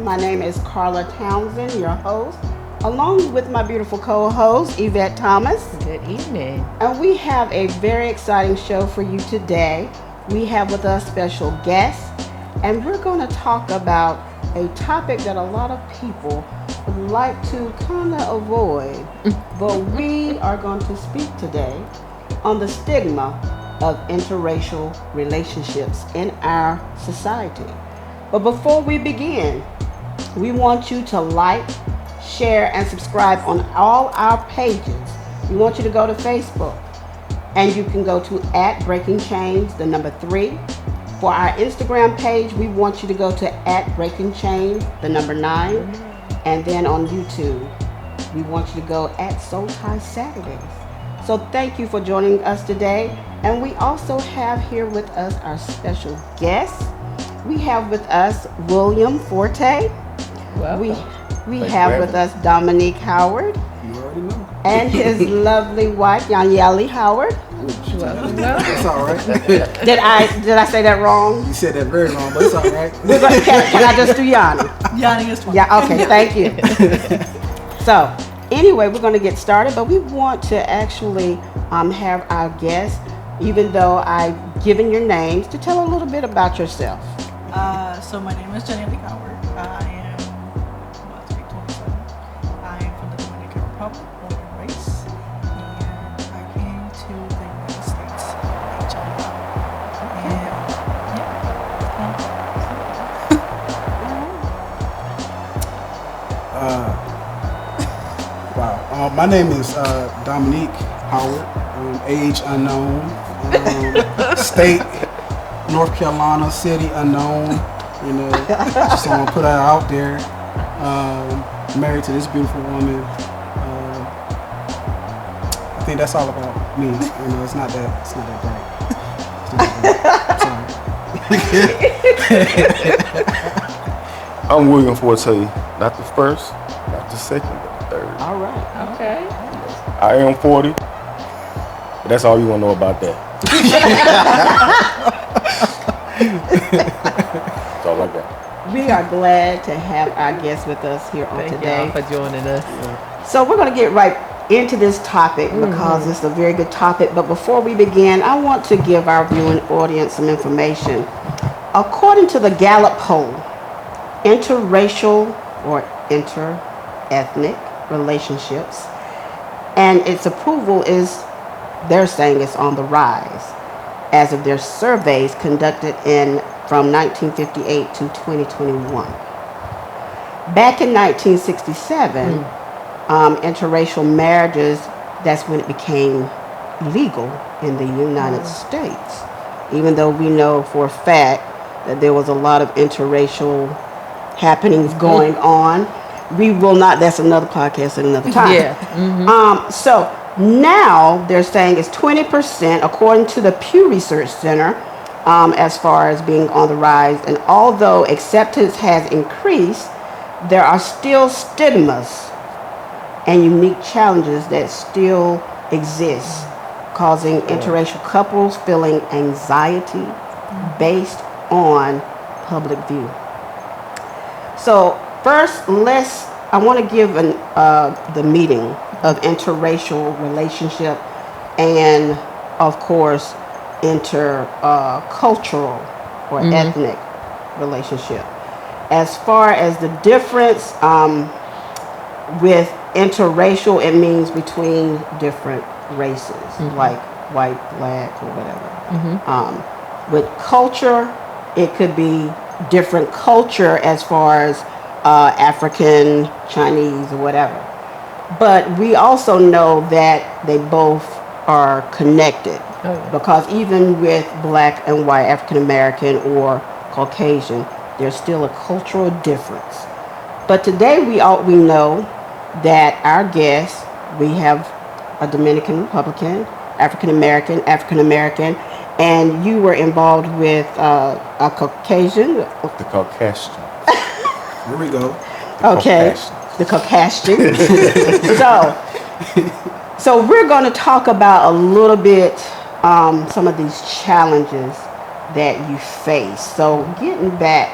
My name is Karla Townsend, your host, along with my beautiful co-host, Yvette Thomas. Good evening. And we have a very exciting show for you today. We have with us special guests, and we're going to talk about a topic that a lot of people would like to kind of avoid. But we are going to speak today on the stigma of interracial relationships in our society. But before we begin, we want you to like, share, and subscribe on all our pages. We want you to go to Facebook, and you can go to @BreakingChains, the number 3. For our Instagram page, we want you to go to @BreakingChains, the number 9. And then on YouTube, we want you to go @Soul Tie Saturdays. So thank you for joining us today. And we also have here with us our special guest. We have with us William Forte. Welcome. We have with us Dominique Howard. You already know. And his lovely wife, Yanyeli Howard. Welcome. That's all right. Did I say that wrong? You said that very wrong, but it's all right. Can I just do Yanni? Yanni is fine. Yeah, okay, thank you. So, anyway, we're going to get started, but we want to actually have our guests, even though I've given your names, to tell a little bit about yourself. So my name is Jenny Lee Howard. I am about to be 27. I am from the Dominican Republic, born and raised, and I came to the United States at young. Wow. My name is Dominique Howard. Age unknown. State North Carolina. City unknown. You know, just want to put that out there. Married to this beautiful woman. I think that's all about me. You know, it's not that great. I'm sorry. I'm William Forte, not the first, not the second, but the third. All right. Okay. I am 40, but that's all you want to know about that. That's all I got. We are glad to have our guests with us here on Thank today. y'all for joining us. So we're going to get right into this topic because it's a very good topic. But before we begin, I want to give our viewing audience some information. According to the Gallup poll, interracial or inter-ethnic relationships and its approval is, they're saying, it's on the rise as of their surveys conducted from 1958 to 2021. Back in 1967, interracial marriages, that's when it became legal in the United States. Even though we know for a fact that there was a lot of interracial happenings going on. We will not, that's another podcast at another time. Yeah. So now they're saying it's 20% according to the Pew Research Center as far as being on the rise. And although acceptance has increased, there are still stigmas and unique challenges that still exist, causing interracial couples feeling anxiety based on public view. So first, I want to give the meaning of interracial relationship and, of course, intercultural or ethnic relationship. As far as the difference with interracial, it means between different races, like white, black, or whatever. With culture, it could be different culture as far as African, Chinese, or whatever. But we also know that they both are connected because even with black and white, African American or Caucasian, there's still a cultural difference. But today we know that our guests, we have a Dominican Republican, African American, and you were involved with a Caucasian. The Caucasian. Here we go. Okay, the Caucasian. So we're going to talk about a little bit some of these challenges that you face. So getting back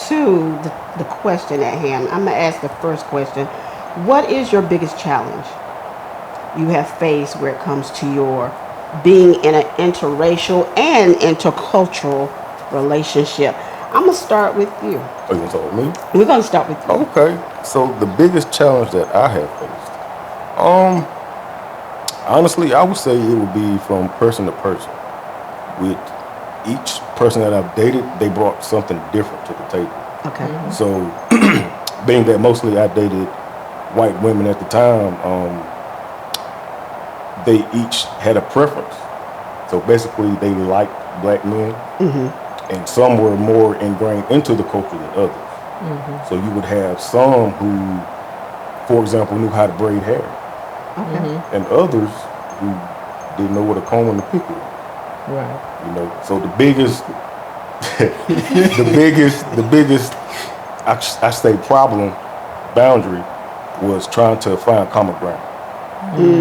to the question at hand. I'm going to ask the first question. What is your biggest challenge you have faced where it comes to your being in an interracial and intercultural relationship? I'm going to start with you. Oh, you gonna start with me? We're going to start with you. Okay. So the biggest challenge that I have faced, honestly, I would say it would be from person to person. With each person that I've dated, they brought something different to the table. Okay. So, being that mostly I dated white women at the time, they each had a preference. So basically, they liked black men, and some were more ingrained into the culture than others. So you would have some who, for example, knew how to braid hair, and others who didn't know what a comb and a pick was. Right. You know, so the biggest, the biggest, I say problem, boundary, was trying to find common ground,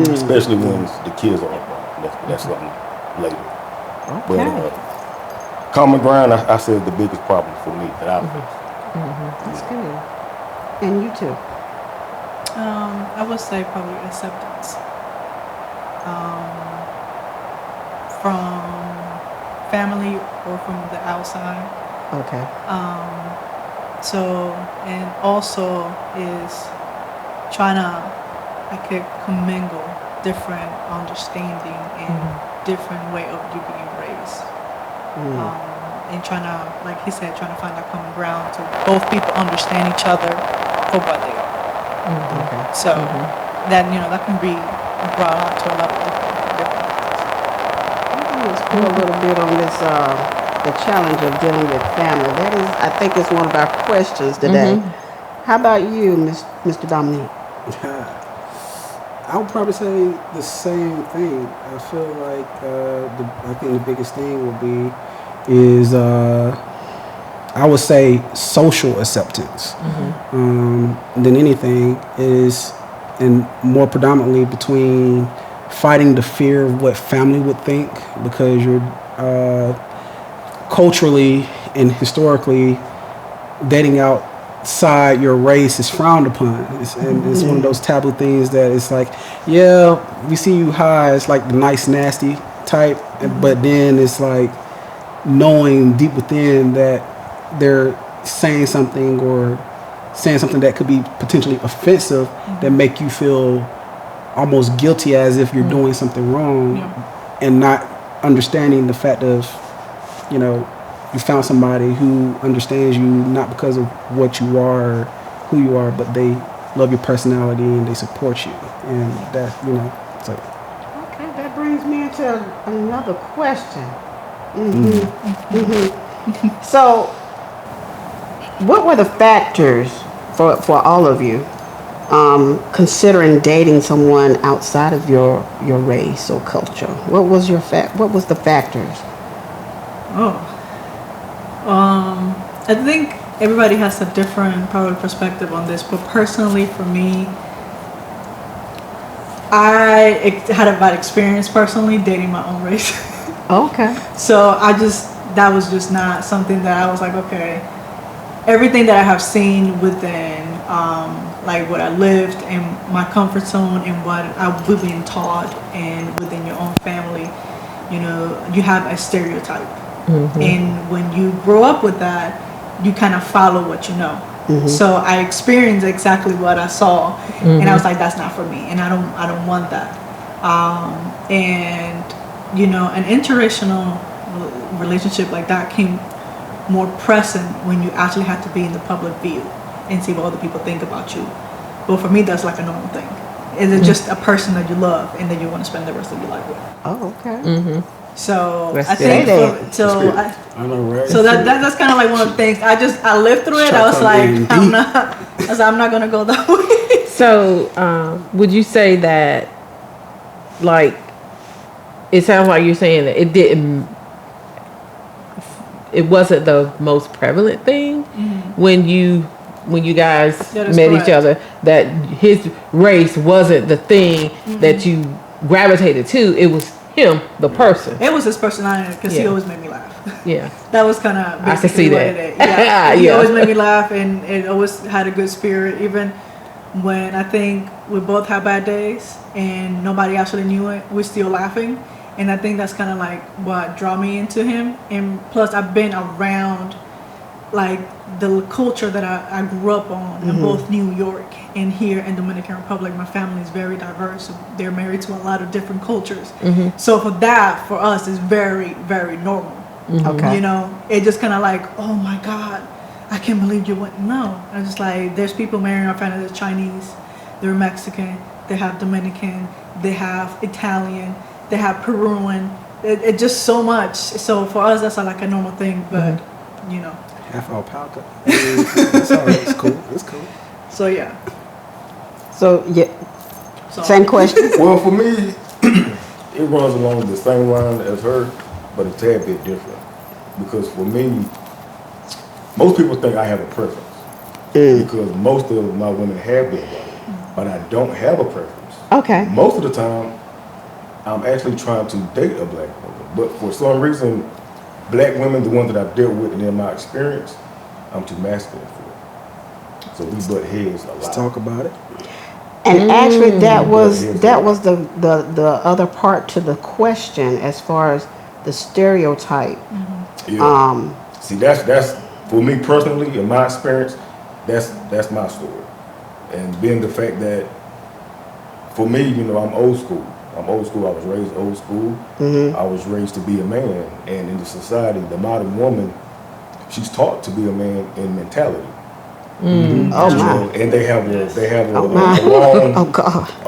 especially when the kids are involved. That's something later. But common ground, I said the biggest problem for me that I faced. That's good. And you too. I would say probably acceptance. From family or from the outside. Okay. So, and also is trying to, commingle different understanding and different way of you being raised. And trying to, like he said, trying to find that common ground to both people understand each other for what they are. Okay. So that, that can be brought out to a level of different. Let's pull a little bit on this, the challenge of dealing with family. That is, I think, is one of our questions today. How about you, Mr. Dominique? I would probably say the same thing. I feel like I think the biggest thing will be is I would say social acceptance than anything is, and more predominantly between fighting the fear of what family would think, because you're culturally and historically dating outside your race is frowned upon. It's one of those taboo things that it's like, yeah, we see you high, it's like the nice nasty type, but then it's like knowing deep within that they're saying something that could be potentially offensive that make you feel almost guilty as if you're doing something wrong, and not understanding the fact of, you found somebody who understands you not because of what you are or who you are, but they love your personality and they support you. And that, it's like. Okay, that brings me into another question. So, what were the factors for all of you considering dating someone outside of your race or culture? What was the factors? I think everybody has a different probably perspective on this, but personally for me, I had a bad experience personally dating my own race. Okay. So that was just not something that I was like, okay, everything that I have seen within like what I lived in my comfort zone and what we've been taught, and within your own family, you have a stereotype. And when you grow up with that, you kind of follow what you know. So I experienced exactly what I saw, and I was like, that's not for me, and I don't want that. And an interracial relationship like that came more present when you actually had to be in the public view and see what other people think about you. But for me, that's like a normal thing. Is it just a person that you love and that you want to spend the rest of your life with? Oh, okay. So That's I think I know, right? so that's kind of like one of the things. I lived through it. I was like, I'm not gonna go that way. So, would you say that, like, it sounds like you're saying that it wasn't the most prevalent thing when you guys met correct. each other, that his race wasn't the thing that you gravitated to. It was him, the person. It was his personality, because he always made me laugh. Yeah. That was kind of I can see what that. it is. Yeah, he Yeah. always made me laugh, and it always had a good spirit. Even when I think we both had bad days and nobody actually knew it, we're still laughing. And I think that's kind of like what drew me into him. And plus, I've been around like the culture that I grew up on in both New York and here in Dominican Republic. My family is very diverse. So they're married to a lot of different cultures. So for that, for us, is very, very normal. Okay. You know, it just kind of like, oh my God, I can't believe you went. No, I'm just like, there's people marrying our family. There's Chinese, they're Mexican, they have Dominican, they have Italian, they have Peruvian. It just so much. So for us, that's like a normal thing. But you know, Half alpaca. It's all right. It's cool. It's cool. so yeah. So yeah, So, same question. Well, for me, it runs along the same line as her, but a tad bit different. Because for me, most people think I have a preference. Because most of my women have been white, but I don't have a preference. Okay. Most of the time, I'm actually trying to date a black woman. But for some reason, black women, the ones that I've dealt with and in my experience, I'm too masculine for. So we butt heads a lot. Let's talk about it. And actually, that was the other part to the question as far as the stereotype. Yeah. See, that's for me personally, in my experience, that's my story. And being the fact that for me, you know, I'm old school. I was raised old school. I was raised to be a man, and in the society, the modern woman, she's taught to be a man in mentality. Oh You my. know, and they have a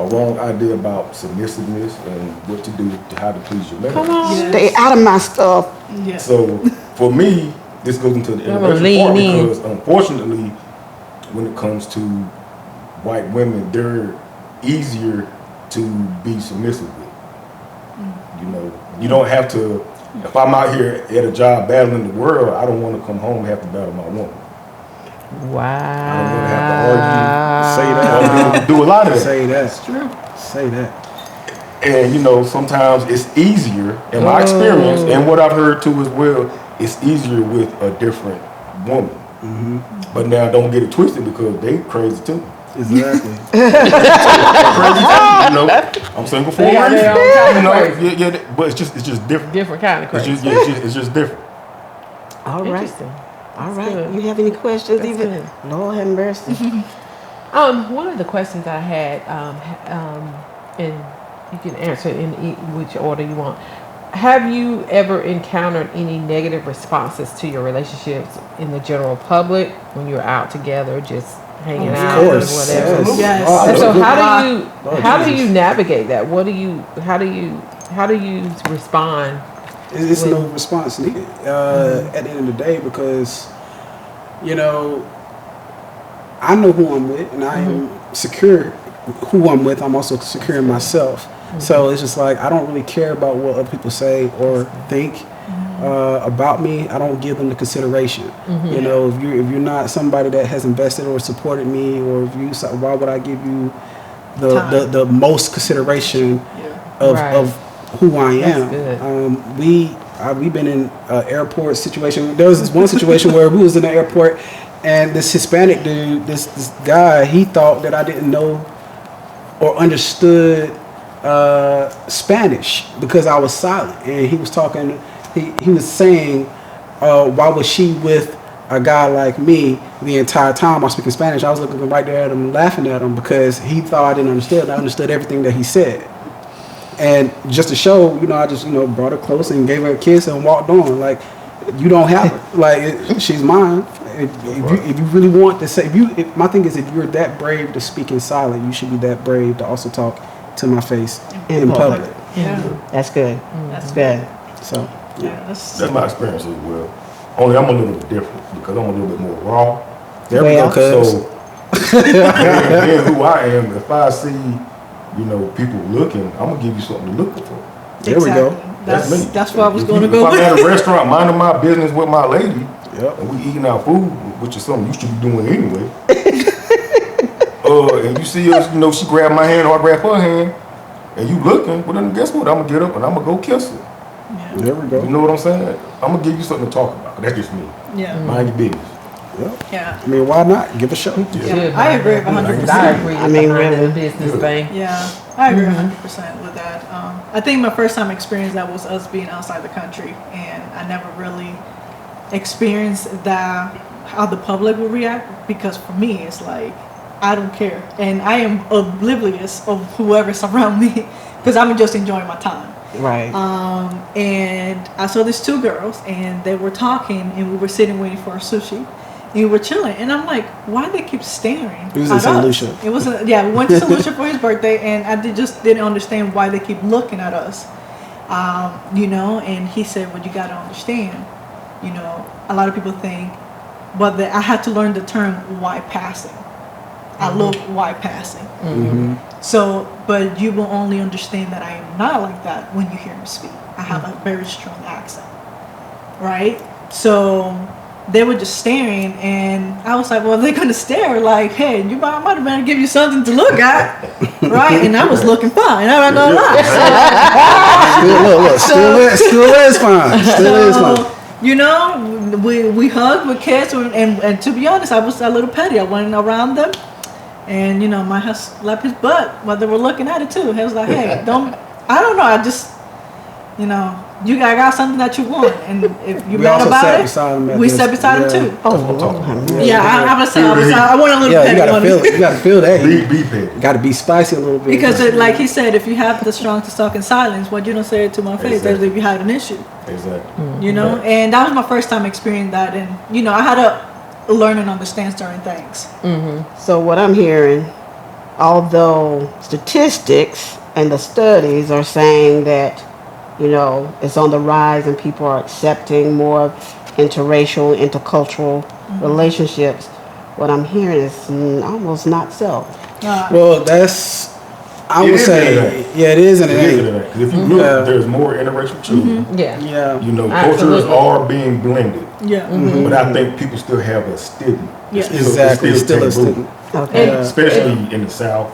wrong idea about submissiveness and what to do, how to please your man. Come on. Yes. Stay out of my stuff. Yeah. So for me, this goes into the I'm gonna interracial lean part in. because unfortunately, when it comes to white women, they're easier to be submissive with. You know, you don't have to. If I'm out here at a job battling the world, I don't want to come home and have to battle my woman. Wow. I don't want to have to argue. Say I that. don't do a lot of that. Say that. It's true. Say that. And you know, sometimes it's easier, in my experience, and what I've heard too as well, it's easier with a different woman. But now don't get it twisted because they crazy too. Exactly. Crazy too. You know, I'm single for They a got reason. their own kind of You know, crazy. yeah, but it's just different. Different kind of It's crazy. just, it's just different. All right. Interesting. All That's right. good. You have any questions? That's Even good. Lord have mercy. One of the questions I had, and you can answer it in which order you want. Have you ever encountered any negative responses to your relationships in the general public when you're out together, just hanging Of out or course. whatever? Yes. Oh, And so absolutely. how do you navigate that? How do you respond? It's no response needed at the end of the day because, you know, I know who I'm with and I am secure who I'm with. I'm also secure in myself. So it's just like I don't really care about what other people say or think about me. I don't give them the consideration. You know, if you're not somebody that has invested or supported me, or if you, why would I give you the most consideration of Right. of who I am? That's good. We've been in an airport situation. There was this one situation where we was in the airport, and this Hispanic dude, this guy, he thought that I didn't know or understood Spanish because I was silent, and he was talking. He was saying, "Why was she with a guy like me the entire time I was speaking Spanish?" I was looking right there at him, laughing at him because he thought I didn't understand. I understood everything that he said. And just to show, you know, I just, you know, brought her close and gave her a kiss and walked on. Like, you don't have her. Like, she's mine. If you really want to say, my thing is, if you're that brave to speak in silent, you should be that brave to also talk to my face in public. Yeah. That's good. That's good. So, Yeah. That's That's my experience as well. Only I'm a little bit different because I'm a little bit more raw. there we go, cuz. So, being who I am, if I see, you know, people looking, I'm gonna give you something to look for. There we go. That's me. That's where I was If going to you- go If I'm with. at a restaurant minding my business with my lady, Yep. and we eating our food, which is something you should be doing anyway. And you see us, you know, she grabbed my hand or I grab her hand, and you looking, well then guess what? I'm gonna get up and I'm gonna go kiss her. Yeah. There we go. You know what I'm saying? I'm gonna give you something to talk about. That's just me. Yeah. Mind your business. Yeah. I mean, why not? Give a show. Yeah. I agree 100%. I agree. I mean, behind really. the business thing. Yeah, I agree 100% with that. I think my first time experience that was us being outside the country, and I never really experienced that how the public would react, because for me it's like I don't care, and I am oblivious of whoever's around me because I'm just enjoying my time. Right. And I saw these two girls, and they were talking, and we were sitting waiting for our sushi. And we were chilling, and I'm like, why do they keep staring? It was in at St. us? Lucia. It was, yeah, we went to St. Lucia for his birthday, and I just didn't understand why they keep looking at us. You know, and he said, well, you got to understand, you know, a lot of people think, but I had to learn the term white passing. I look white passing. So, but you will only understand that I am not like that when you hear me speak. I have a very strong accent, right? So they were just staring, and I was like, well, they're going to stare like, hey, I might have better give you something to look at, right? And I was looking fine. I'm not going to lie. Still is fine. Still is fine. You know, we hugged with kids, and to be honest, I was a little petty. I went around them, and, you know, my husband slapped his butt while they were looking at it too. He was like, hey, I don't know, I just, you know, you got something that you want, and if you're mad about it, we sat beside him too. Yeah, I was saying, I want a little petty. You gotta feel it. You gotta feel that. Be petty. Gotta be spicy a little bit. Because, like he said, if you have the strong to talk in silence, why you don't say it to my face? That's if you had an issue. Exactly. You know, and that was my first time experiencing that, and you know, I had to learn and understand certain things. So what I'm hearing, although statistics and the studies are saying that, you know, it's on the rise and people are accepting more interracial, intercultural relationships, what I'm hearing is almost not so. Well, that's, I would say, yeah, it is and it ain't. Because if you look, there's more interracial children. Yeah. You know, Absolutely. cultures are being blended. Yeah. But I think people still have a stigma. Yeah. Exactly. It's Still a taboo. stigma. Okay. Especially in the South.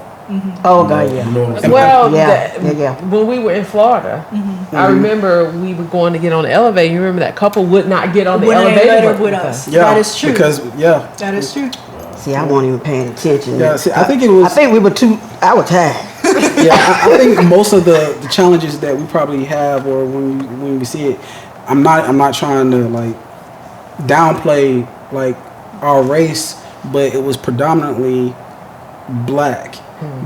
Oh, God, yeah. You know what I'm saying? Well, Yeah. when we were in Florida, I remember we were going to get on the elevator. You remember that couple would not get on the elevator with us. Yeah. That is true. Because, yeah. That is true. See, I wasn't even paying attention. Yeah, see, I think it was. I think we were I was tired. Yeah, I think most of the challenges that we probably have, or when we see it, I'm not trying to like downplay like our race, but it was predominantly black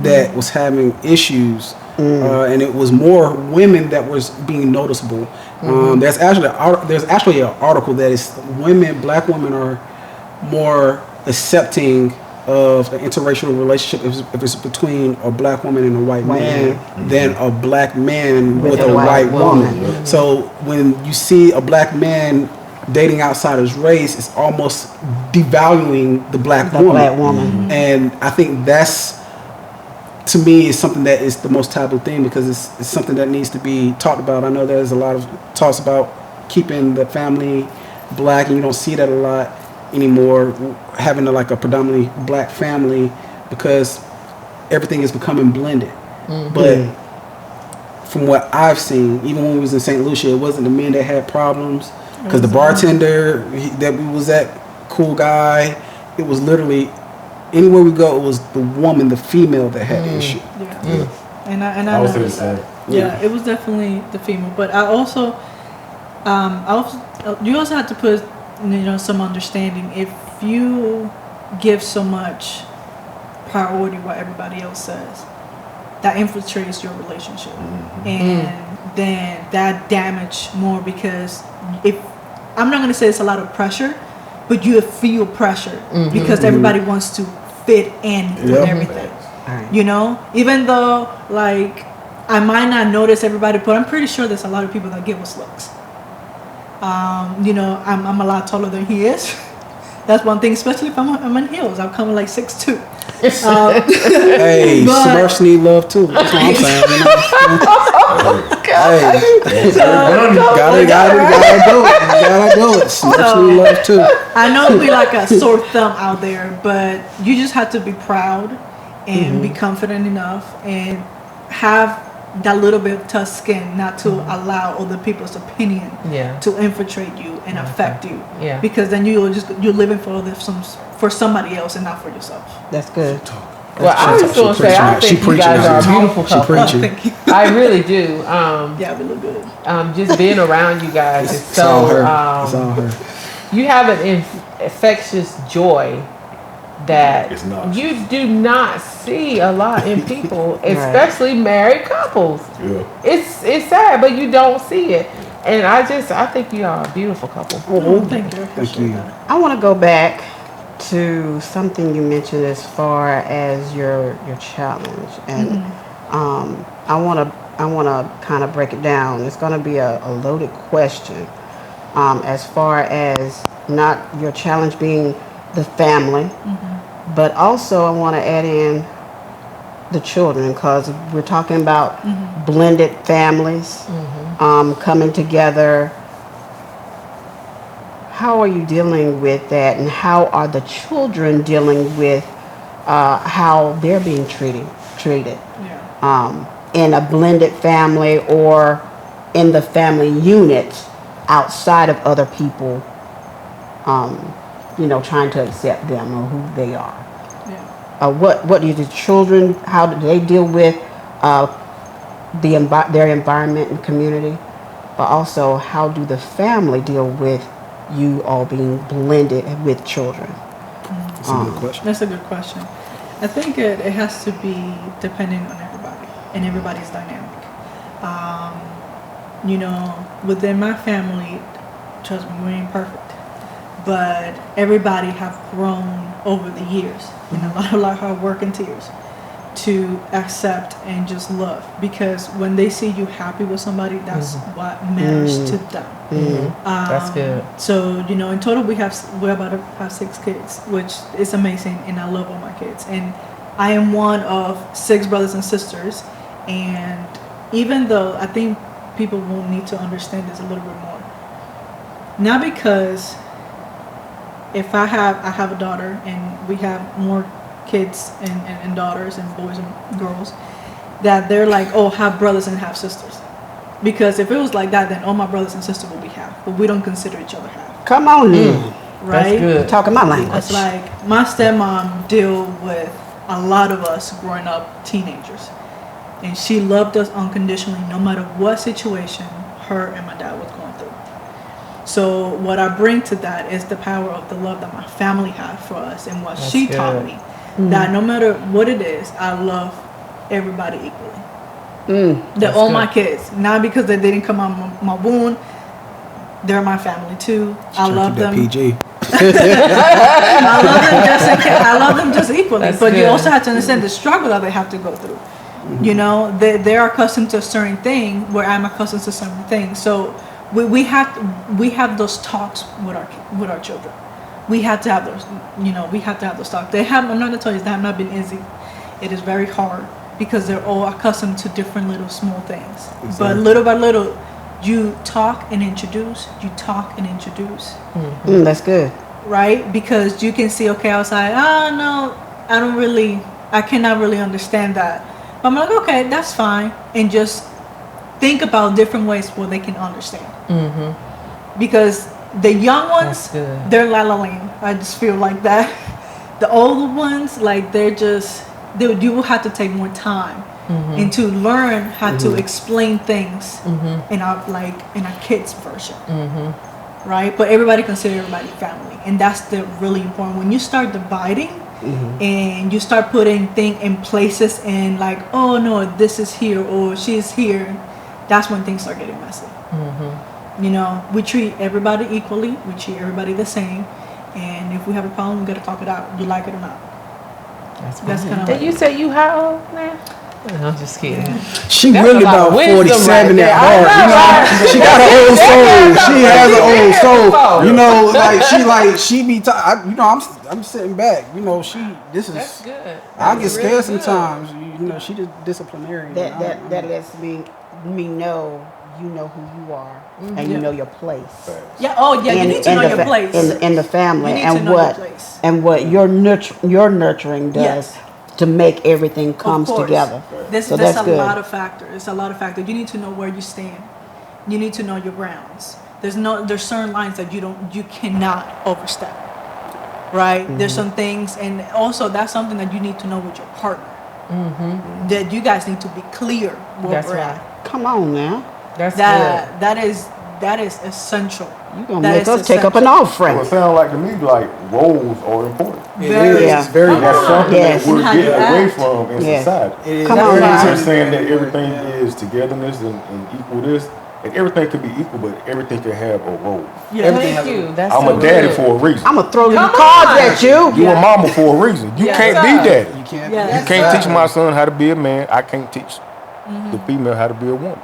that was having issues, and it was more women that was being noticeable. There's actually an article that is black women are more accepting of an interracial relationship if it's between a black woman and a white man than a black man with a white woman. So when you see a black man dating outside his race, it's almost devaluing the black woman. And I think that's, to me, is something that is the most taboo thing, because it's something that needs to be talked about. I know there's a lot of talks about keeping the family black, and you don't see that a lot anymore, having a predominantly black family, because everything is becoming blended. But from what I've seen, even when we was in St. Lucia, it wasn't the men that had problems, because the bartender that we was at, cool guy, it was literally anywhere we go, it was the woman, the female that had the issue. And I would say the noticed same. that. Yeah, it was definitely the female. But I also, you also have to put, you know, some understanding. If you give so much priority what everybody else says, that infiltrates your relationship, and then that damage more, because if I'm not going to say it's a lot of pressure, but you feel pressure because everybody wants to fit in with everything. You know, even though like I might not notice everybody, but I'm pretty sure there's a lot of people that give us looks. You know, I'm a lot taller than he is. That's one thing, especially if I'm in heels. I'm coming like 6'2". Hey, Smurfs need love too. That's what I'm saying. You know? Hey, gotta do it. Smurfs need love too. I know we like a sore thumb out there, but you just have to be proud and be confident enough and have that little bit of tough skin, not to allow other people's opinion Yeah. to infiltrate you and affect you. Yeah. Because then you're living for somebody else and not for yourself. That's good. Well, I was going to say, I think you guys are a beautiful She couple. preaching. Thank you. I really do. Yeah, we look good. Just being around you guys is It's all so. her. It's all her. You have an infectious joy that It's not. you do not see a lot in people, especially married couples. Yeah. It's sad, but you don't see it. And I think you are a beautiful couple. Oh, thank you. I Thank appreciate you. that. I want to go back to something you mentioned as far as your challenge, and I want to kind of break it down. It's going to be a loaded question, as far as not your challenge being the family, but also I want to add in the children, because we're talking about blended families coming together. How are you dealing with that, and how are the children dealing with how they're being treated Yeah. in a blended family or in the family unit outside of other people, trying to accept them or who they are? Yeah. What do the children, how do they deal with their environment and community, but also how do the family deal with you all being blended with children? That's a good question. That's a good question. I think it has to be dependent on everybody and everybody's dynamic. Within my family, trust me, we ain't perfect, but everybody have grown over the years, and a lot of hard work and tears to accept and just love, because when they see you happy with somebody, that's what matters to them. That's good. So in total we're about to have 6 kids, which is amazing, and I love all my kids, and I am one of 6 brothers and sisters. And even though I think people will need to understand this a little bit more, not because if I have a daughter and we have more kids and daughters and boys and girls, that they're like, oh, have brothers and have sisters. Because if it was like that, then all my brothers and sisters will be half, but we don't consider each other half. Come on in. Right? That's good. Talking my language. It's like my stepmom deal with a lot of us growing up teenagers, and she loved us unconditionally no matter what situation her and my dad was going through. So what I bring to that is the power of the love that my family had for us, and what she taught me, that no matter what it is, I love everybody equally. They're all my kids, not because they didn't come out my womb. They're my family too. I love them. PG. I love them just equally. That's but good. you also have to understand the struggle that they have to go through. They're accustomed to a certain thing where I'm accustomed to certain things. So we have those talks with our children. We have to have those. We have to have those talks. I'm not gonna tell you they have not been easy. It is very hard because they're all accustomed to different little small things. Exactly. But little by little, you talk and introduce. You talk and introduce. That's good. Right? Because you can see, okay, outside, no, I cannot really understand that. But I'm like, okay, that's fine. And just think about different ways where they can understand. Because the young ones, they're la la land. I just feel like that. The older ones, like you will have to take more time and to learn how to explain things in a kid's version. Right? But everybody consider everybody family, and that's the really important. When you start dividing and you start putting things in places and like, oh no, this is here or she's here, that's when things start getting messy. We treat everybody equally, we treat everybody the same, and if we have a problem, we gotta talk it out. You like it or not. That's kind of. Did you say you how old now? I'm just kidding. She That's really a lot about of wisdom 47 right at there. heart. I know, She got an old soul. She has an old soul. soul. She be. I'm sitting back. This is. That's good. I get That's scared really good. sometimes. She just disciplinarian. That lets me know you know who you are and you know your place. Yeah. Oh yeah. You need to know your place. in the family, You need and to know your place. what your nurturing does to make everything comes Of course. together. There's So a that's good. lot of factors. It's a lot of factors. You need to know where you stand. You need to know your grounds. There's certain lines that you cannot overstep. Right? There's some things, and also that's something that you need to know with your partner. That you guys need to be clear where That's we're right. at. Come on now. That's good. That is essential. You're going to That make is us take up an essential. offering. So it sounds like to me like roles are important. Very. Yeah. It's very And that's something Yes. that we're How you getting away act. from in Yeah. society. It is Come very on now. They're important. saying that everything Yeah. is togetherness and equal this, and everything could be equal, but everything can have a role. Yeah. Everything Thank has a- you. That's I'm so a daddy good. for a reason. I'm going to throw the Come cards on. at you. You a mama for a reason. You Yes, can't sir. be daddy. You can't. Yeah. You Yes, can't sir. teach my son how to be a man. I can't teach the female how to be a woman.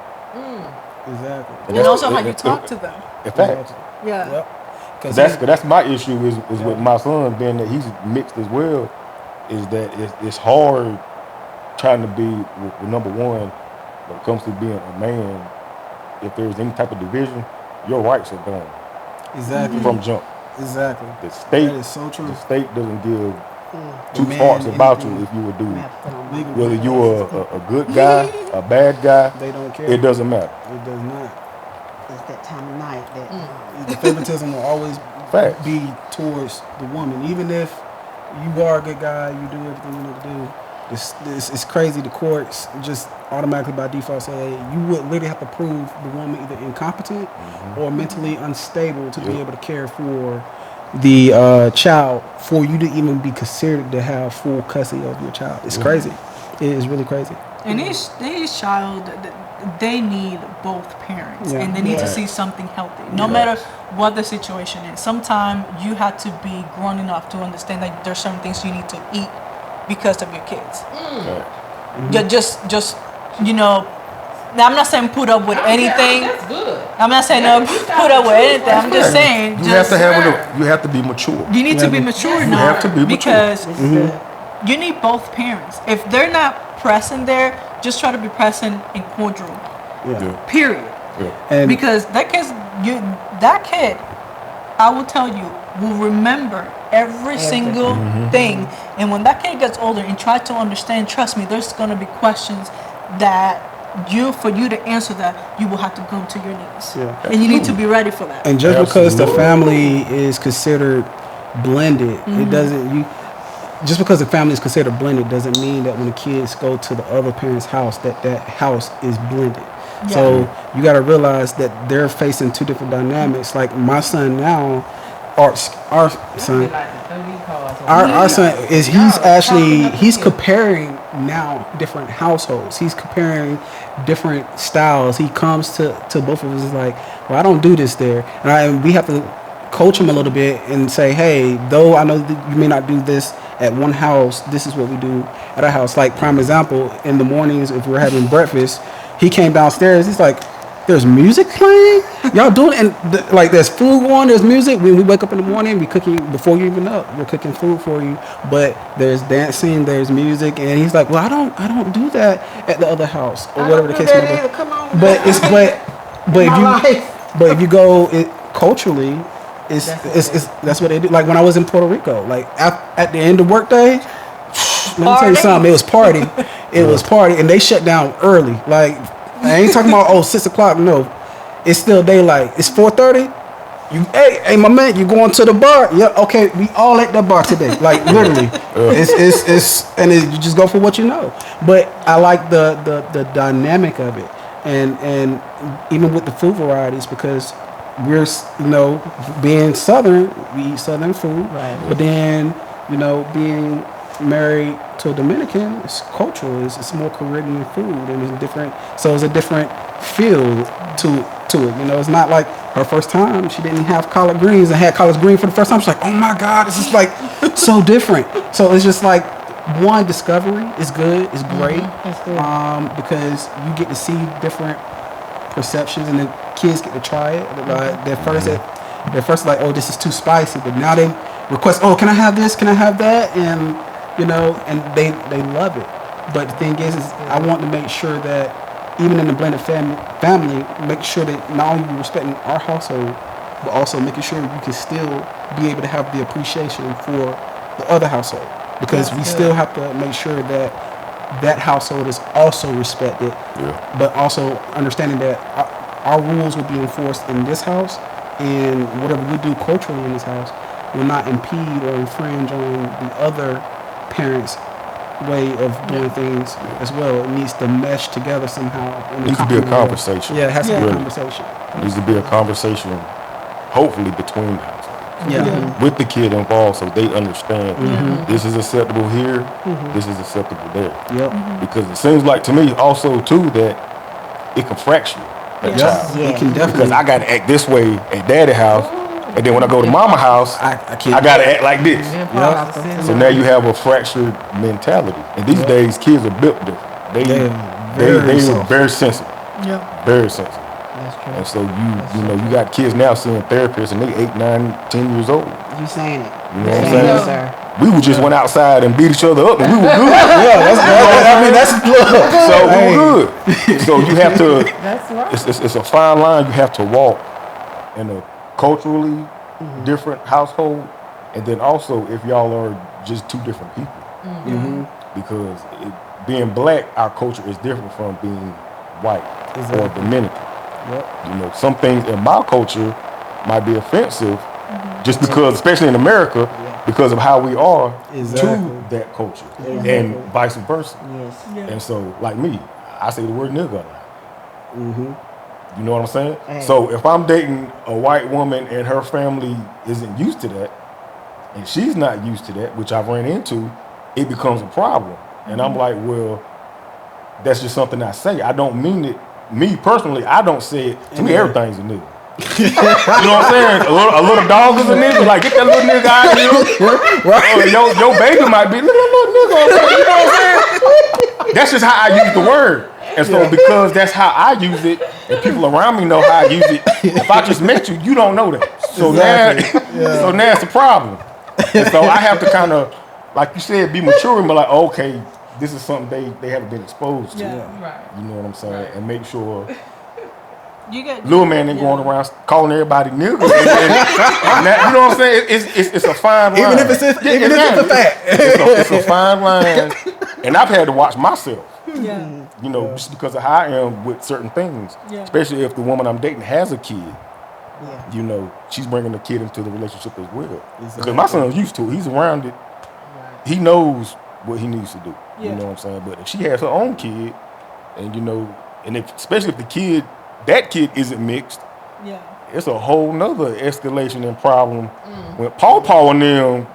Exactly. And also how you talk to them. In fact, Yeah. Yep. Because that's my issue is with my son being that he's mixed as well. Is that it's hard trying to be with number one when it comes to being a man. If there's any type of division, your rights are gone exactly. from jump. Exactly. The state, That is so true. the state doesn't give The two man farts about you anything. if you a dude. Legal. Whether you're a good guy, a bad guy, They don't care. it doesn't matter. It does not. It's that time of night that The favoritism will always Facts. be towards the woman, even if you are a good guy, you do everything you need to do. This is crazy. The courts just automatically by default say you would literally have to prove the woman either incompetent or mentally unstable to be able to care for the child for you to even be considered to have full custody of your child. It's crazy. It is really crazy. And each child, they need both parents, Yeah. and they need to Right. see something healthy, no matter what the situation is. Sometimes you have to be grown enough to understand that there's certain things you need to eat because of your kids. Right. Just you know. Now I'm not saying put up with anything. That's good. I'm not saying put up with anything. I'm just saying You have to you have to be mature. you need to be mature have enough to be mature. because you need both parents. If they're not present there, just try to be present and cordial. Yeah. Period. Yeah. And Because that kid, I will tell you, will remember every single thing. And when that kid gets older and tries to understand, trust me, there's gonna be questions that for you to answer that, you will have to go to your knees. Yeah. And you need to be ready for that. And just because the Absolutely. family is considered blended, it doesn't just because the family is considered blended doesn't mean that when the kids go to the other parent's house that house is blended. So you got to realize that they're facing two different dynamics. Like my son now, our son, our son is he's comparing now different households. He's comparing different styles. He comes to both of us and is like, well, I don't do this there, and we have to coach him a little bit and say, hey, though I know that you may not do this at one house, this is what we do at our house. Like prime example, in the mornings if we're having breakfast, he came downstairs. He's like, there's music playing? Y'all doing it? And like there's food going, there's music. When we wake up in the morning, we cooking before you even up. We're cooking food for you. But there's dancing, there's music, and he's like, well, I don't do that at the other house or whatever the case may be. Come on. But it's but if you go culturally, it's that's what they do. Like when I was in Puerto Rico, like at the end of work day, let me tell you something. It was party. It was party, and they shut down early. Like I ain't talking about 6 o'clock. No, it's still daylight. It's 4:30. Hey, my man, you going to the bar? Yeah, okay. We all at that bar today. Like literally, you just go for what you know. But I like the dynamic of it, and even with the food varieties because we're being Southern, we eat Southern food. Right. But then being married to a Dominican, it's cultural. It's more Caribbean food, and it's different. So it's a different feel to it. It's not like her first time. She didn't have collard greens and had collard green for the first time. She's like, oh my God, this is like so different. So it's just like one discovery is good. It's great because you get to see different perceptions, and the kids get to try it. They're first like, oh, this is too spicy, but now they request, oh, can I have this? Can I have that? And and they love it. But the thing is I want to make sure that even in the blended family, make sure that not only you respecting our household, but also making sure you can still be able to have the appreciation for the other household. because we still have to make sure that that household is also respected, but also understanding that our rules will be enforced in this house, and whatever we do culturally in this house will not impede or infringe on the other parents' way of doing things as well. It needs to mesh together somehow. It needs to be a conversation. Yeah, it has to be a Really. conversation. It needs to be a conversation, hopefully between the households. Yeah. With the kid involved, so they understand this is acceptable here, this is acceptable there. Yep. Because it seems like to me also too that it can fracture a child. It can definitely. Because I got to act this way at daddy house, and then when I go to mama house, I got to act like this. So now you have a fractured mentality. And these days, kids are built different. They are very sensitive. Yeah. Very sensitive. That's true. And so you got kids now seeing therapists, and they 8, 9, 10 years old. You saying it? You know what I'm saying saying? it, sir. We just went outside and beat each other up, and we were good. that's love. So we were good. So you have to. That's right. It's a fine line you have to walk in a culturally different household, and then also if y'all are just two different people. Because being black, our culture is different from being white or Dominican. You know, some things in my culture might be offensive just because, especially in America, because of how we are to that culture, and vice versa. Yes. And so, like me, I say the word nigga a lot. You know what I'm saying? Hey. So if I'm dating a white woman and her family isn't used to that, and she's not used to that, which I've ran into, it becomes a problem. And I'm like, well, that's just something I say. I don't mean it. Me personally, I don't say it. To me, everything's a nigga. You know what I'm saying? A little dog is a nigga. Like, get that little nigga out of here. Your baby might be little nigga. You know what I'm saying? That's just how I use the word. And so because that's how I use it, and people around me know how I use it, if I just met you, you don't know that. So now it's a problem. And so I have to kind of, like you said, be mature and be like, okay, this is something they haven't been exposed to. Right. You know what I'm saying? And make sure You get little man ain't going around calling everybody niggas. And that, you know what I'm saying? It's a fine line. Even if it's a fact. It's a fine line. And I've had to watch myself. Yeah. You know, just because of how I am with certain things. Yeah. Especially if the woman I'm dating has a kid. Yeah. You know, she's bringing the kid into the relationship as well. Because my son's used to it. He's around it. He knows what he needs to do. You know what I'm saying? But if she has her own kid, and you know, and especially if that kid isn't mixed, it's a whole nother escalation and problem. When Paw and them,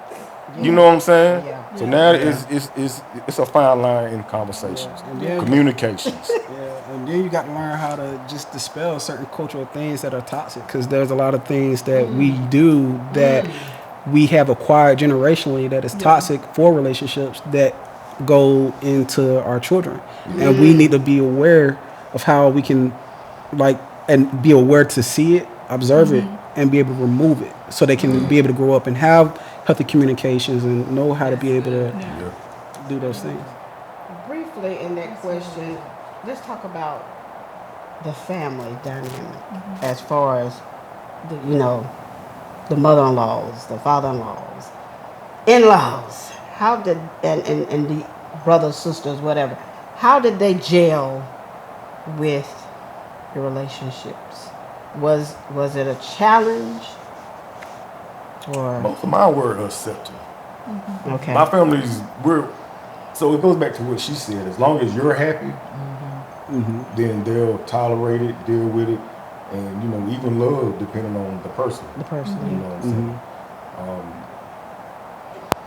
you know what I'm saying? Yeah. So now it's a fine line in conversations, communications. And then you got to learn how to just dispel certain cultural things that are toxic, because there's a lot of things that we do that we have acquired generationally that is toxic for relationships that go into our children. And we need to be aware of how we can and be aware to see it, observe it, and be able to remove it, so they can be able to grow up and have healthy communications and know how to be able to do those things. Briefly in that question, let's talk about the family dynamic as far as the mother-in-laws, the father-in-laws, in-laws. How did and the brothers, sisters, whatever, how did they gel with your relationships? Was it a challenge? Or Most of mine were accepting. okay. My family's so it goes back to what she said. As long as you're happy, then they'll tolerate it, deal with it, and even love depending on the person. The person. You know what I'm saying?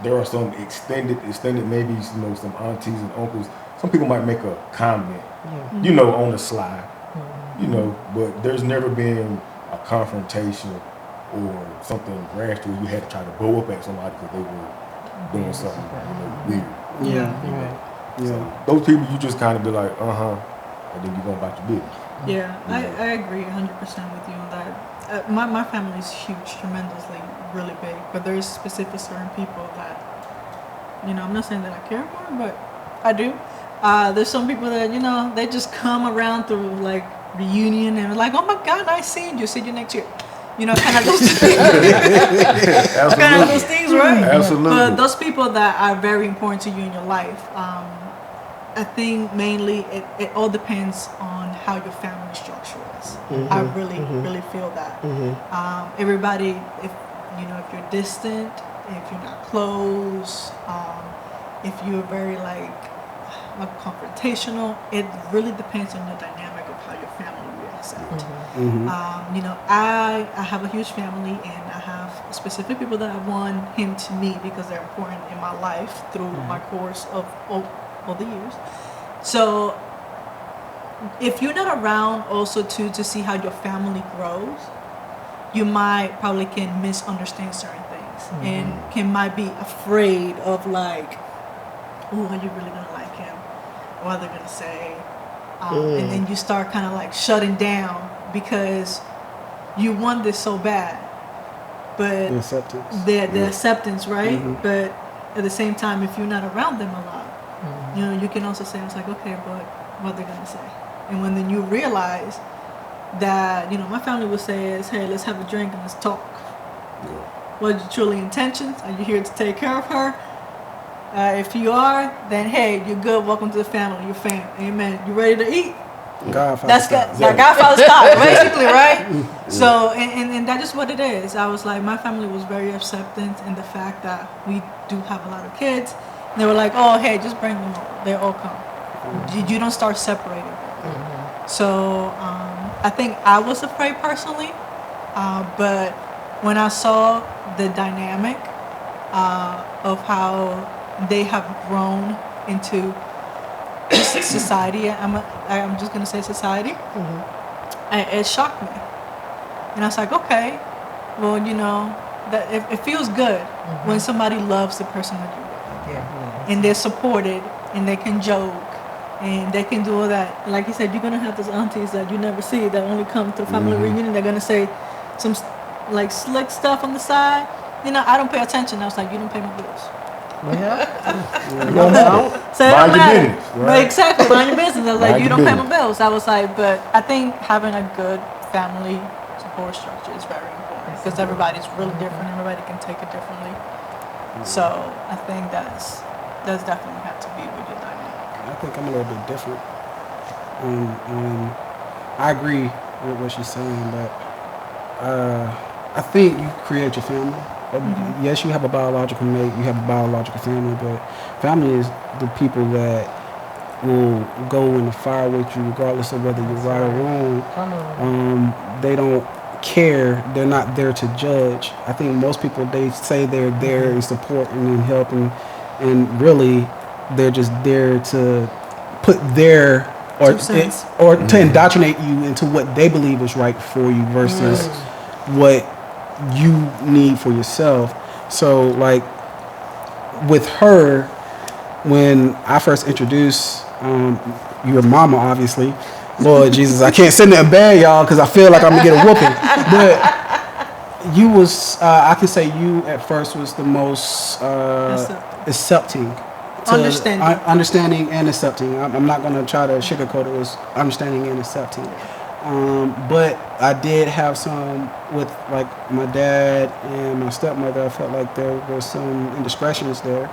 There are some extended maybe some aunties and uncles. Some people might make a comment, on the slide, but there's never been a confrontation or something rash where you had to try to blow up at somebody because they were doing something weird. So those people you just kind of be like, and then you go about your business. Yeah, I agree 100% with you on that. My family is huge, tremendously, really big, but there's specific certain people that, I'm not saying that I care for, but I do. There's some people that, they just come around through like reunion and like, oh my God, I seen you, see you next year. kind of those kind of those things, right? Absolutely. But those people that are very important to you in your life, I think mainly it all depends on how your family structure is. I really feel that. Everybody, if you're distant, if you're not close, if you're very like confrontational, it really depends on the dynamic of how your family reacts out. I have a huge family, and I have specific people that I want him to meet because they're important in my life through my course of all the years. So if you're not around also to see how your family grows, you might probably can misunderstand certain things and might be afraid of like, oh, are you really gonna like him? What are they gonna say? And then you start kind of like shutting down because you want this so bad, but the acceptance, right? But at the same time, if you're not around them a lot, you can also say, I was like, okay, but what are they gonna say? And when then you realize that, my family would say is, hey, let's have a drink and let's talk. What are your truly intentions? Are you here to take care of her? If you are, then hey, you're good. Welcome to the family. You're fam. Amen. You ready to eat? Godfather style. Godfather style, basically, right? So, and that is what it is. I was like, my family was very acceptant in the fact that we do have a lot of kids. And they were like, oh, hey, just bring them over. They all come. You don't start separating them. So, I think I was afraid personally, but when I saw the dynamic of how they have grown into society, I'm just gonna say society, it shocked me, and I was like, okay, well, that it feels good when somebody loves the person that you're with, and they're supported, and they can joke, and they can do all that. Like you said, you're gonna have those aunties that you never see that only come to family reunion. They're gonna say some like slick stuff on the side. I don't pay attention. I was like, you don't pay my bills. So it don't matter. Right? Exactly, mind your business. I was like, you don't pay my bills. I was like, but I think having a good family support structure is very important because everybody's really different. Everybody can take it differently. So I think that's definitely have to be with your dynamic. I think I'm a little bit different. I agree with what she's saying, but I think you create your family. Yes, you have a biological mate, you have a biological family, but family is the people that will go in the fire with you regardless of whether you're right or wrong. They don't care. They're not there to judge. I think most people, they say they're there and supporting and helping, and really they're just there to put their or to indoctrinate you into what they believe is right for you versus what you need for yourself. So like with her, when I first introduced your mama, obviously, Lord Jesus, I can't say nothing bad, y'all, because I feel like I'm gonna get a whooping. But you was, I can say you at first was the most accepting. Understanding and accepting. I'm not gonna try to sugarcoat it. It was understanding and accepting. But I did have some with like my dad and my stepmother. I felt like there were some indiscretions there.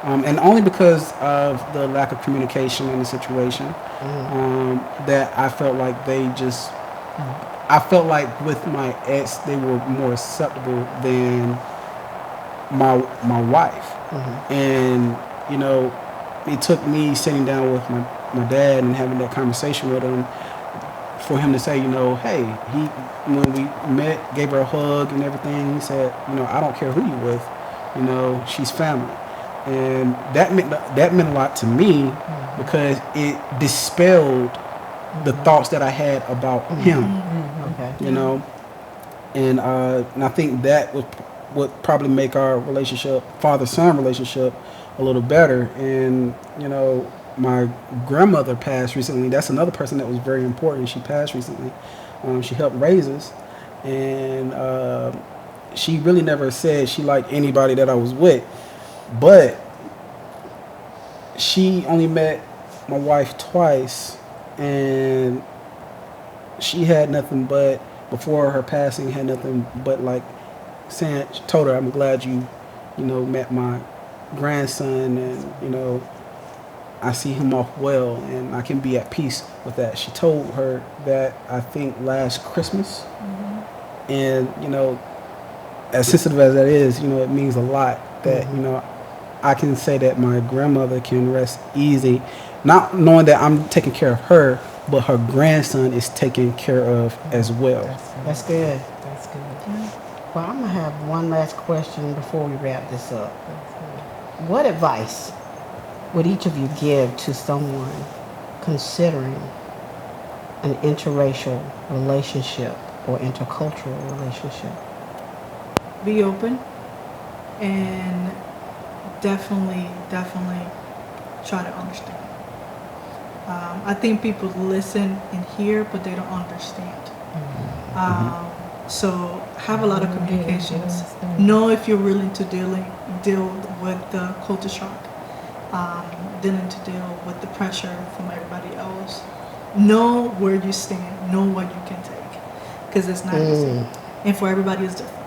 And only because of the lack of communication in the situation, that I felt like I felt like with my ex, they were more acceptable than my wife. And, it took me sitting down with my dad and having that conversation with him for him to say, hey, when we met, gave her a hug and everything, he said, I don't care who you with, she's family. And that meant a lot to me because it dispelled the thoughts that I had about him. And I think that would probably make our relationship, father-son relationship, a little better. And my grandmother passed recently. That's another person that was very important. She passed recently. She helped raise us, and she really never said she liked anybody that I was with. But she only met my wife twice, and she had nothing but before her passing had nothing but like saying, told her, I'm glad you met my grandson, and I see him off well, and I can be at peace with that. She told her that, I think, last Christmas. And, as sensitive as that is, it means a lot that, I can say that my grandmother can rest easy, not knowing that I'm taking care of her, but her grandson is taken care of as well. That's good. That's good. Well, I'm going to have one last question before we wrap this up. What advice would each of you give to someone considering an interracial relationship or intercultural relationship? Be open and definitely try to understand. I think people listen and hear, but they don't understand. So have a lot of communications. Know if you're willing to deal with the culture shock, dealing to deal with the pressure from everybody else. Know where you stand. Know what you can take, because it's not easy, and for everybody it's different.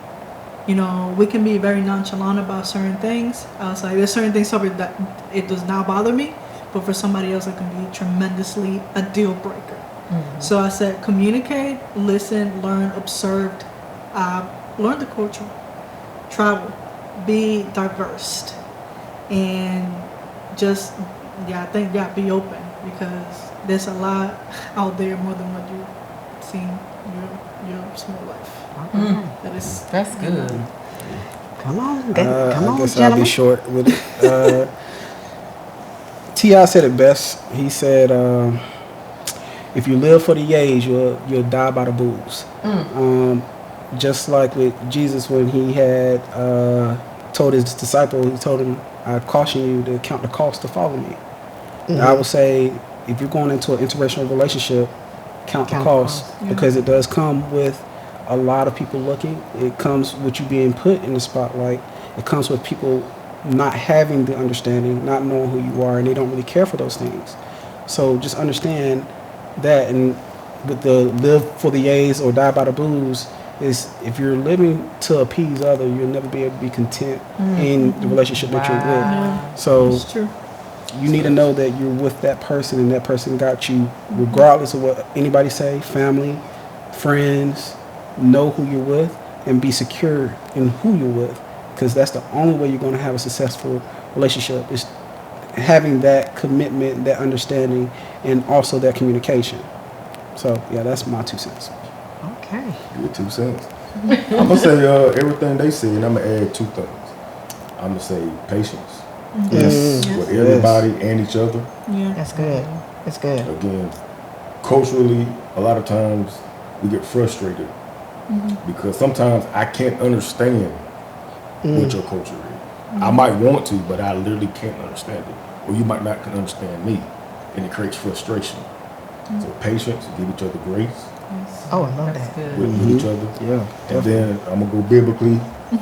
We can be very nonchalant about certain things. I was like, there's certain things that it does not bother me, but for somebody else it can be tremendously a deal breaker. So I said, communicate, listen, learn, observe, learn the culture, travel, be diverse, and just be open, because there's a lot out there more than what you've seen your small life. That's good. Come on, I guess I'll gentlemen. be short with it. T.I. said it best. He said, if you live for the yays, you'll die by the booze. Just like with Jesus, when he had told his disciple, he told him, I caution you to count the cost to follow me. I would say, if you're going into an interracial relationship, count the cost, because it does come with a lot of people looking. It comes with you being put in the spotlight. It comes with people not having the understanding, not knowing who you are, and they don't really care for those things. So just understand that, and with the live for the yays or die by the booze, is if you're living to appease other, you'll never be able to be content in the relationship that you're with. So It's true. you need to know that you're with that person, and that person got you regardless of what anybody say, family, friends. Know who you're with and be secure in who you're with, because that's the only way you're going to have a successful relationship, is having that commitment, that understanding, and also that communication. So yeah, that's my 2 cents. Okay. Your 2 cents. I'm gonna say everything they say, and I'm gonna add 2 things. I'm gonna say patience Yes. with everybody and each other. Yeah. That's good. That's good. Again, culturally, a lot of times we get frustrated because sometimes I can't understand what your culture is. I might want to, but I literally can't understand it. Or you might not can understand me, and it creates frustration. So patience, give each other grace Oh, I love That's that. good. with each other. Yeah. And then I'm gonna go biblically,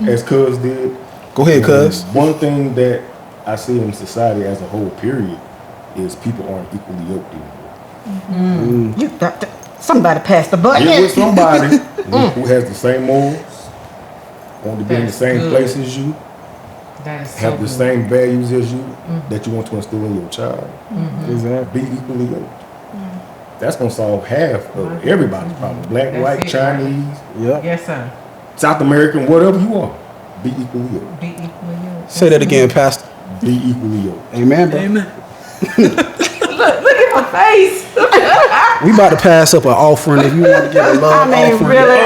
as Cuz did. Go ahead, Cuz. One thing that I see in society as a whole, period, is people aren't equally yoked anymore. You somebody passed the button. Get with somebody who has the same morals, want to be in the That's same good. place as you, That is so have the good. same values as you, that you want to instill in your child. Exactly. Be equally yoked. That's gonna solve half of everybody's problem. Black, That's white, it, Chinese, Yep. Yes, sir. South American, whatever you are. Be equally yoked. Be equally yoked. Say that again, Pastor. Be equally yoked. Amen, bro. Amen. Look at my face. We about to pass up an offering. If you want to give a love offering. really?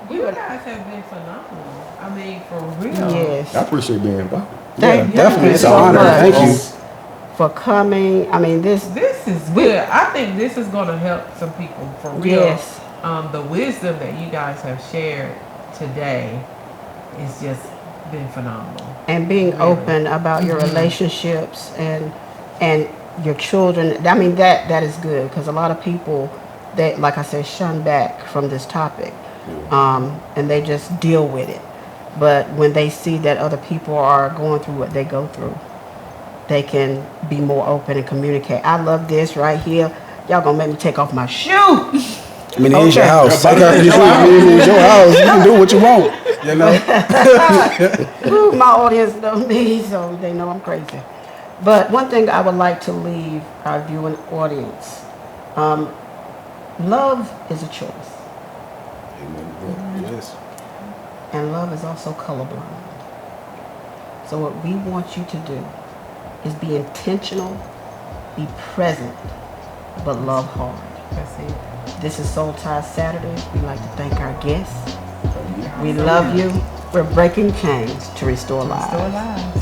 You guys have been phenomenal. I mean, for real. Yes. I appreciate being invited. Yeah, Thank you definitely. It's an so honor. much. Thank you. For coming. I mean, this. This is good. I think this is going to help some people for real. Yes. The wisdom that you guys have shared today is just been phenomenal. And being Really. open about your relationships and your children. I mean, that is good, because a lot of people, that, like I said, shun back from this topic, and they just deal with it. But when they see that other people are going through what they go through, they can be more open and communicate. I love this right here. Y'all gonna make me take off my shoe. I mean, it is your Okay. house. It's your house. You can do what you want. You know. Ooh, my audience know me, so they know I'm crazy. But one thing I would like to leave our viewing audience, love is a choice. Yes. And love is also colorblind. So what we want you to do is be intentional, be present, but love hard. That's it. This is Soul Tie Saturday. We'd like to thank our guests. We love you. We're breaking chains to restore lives. Still alive.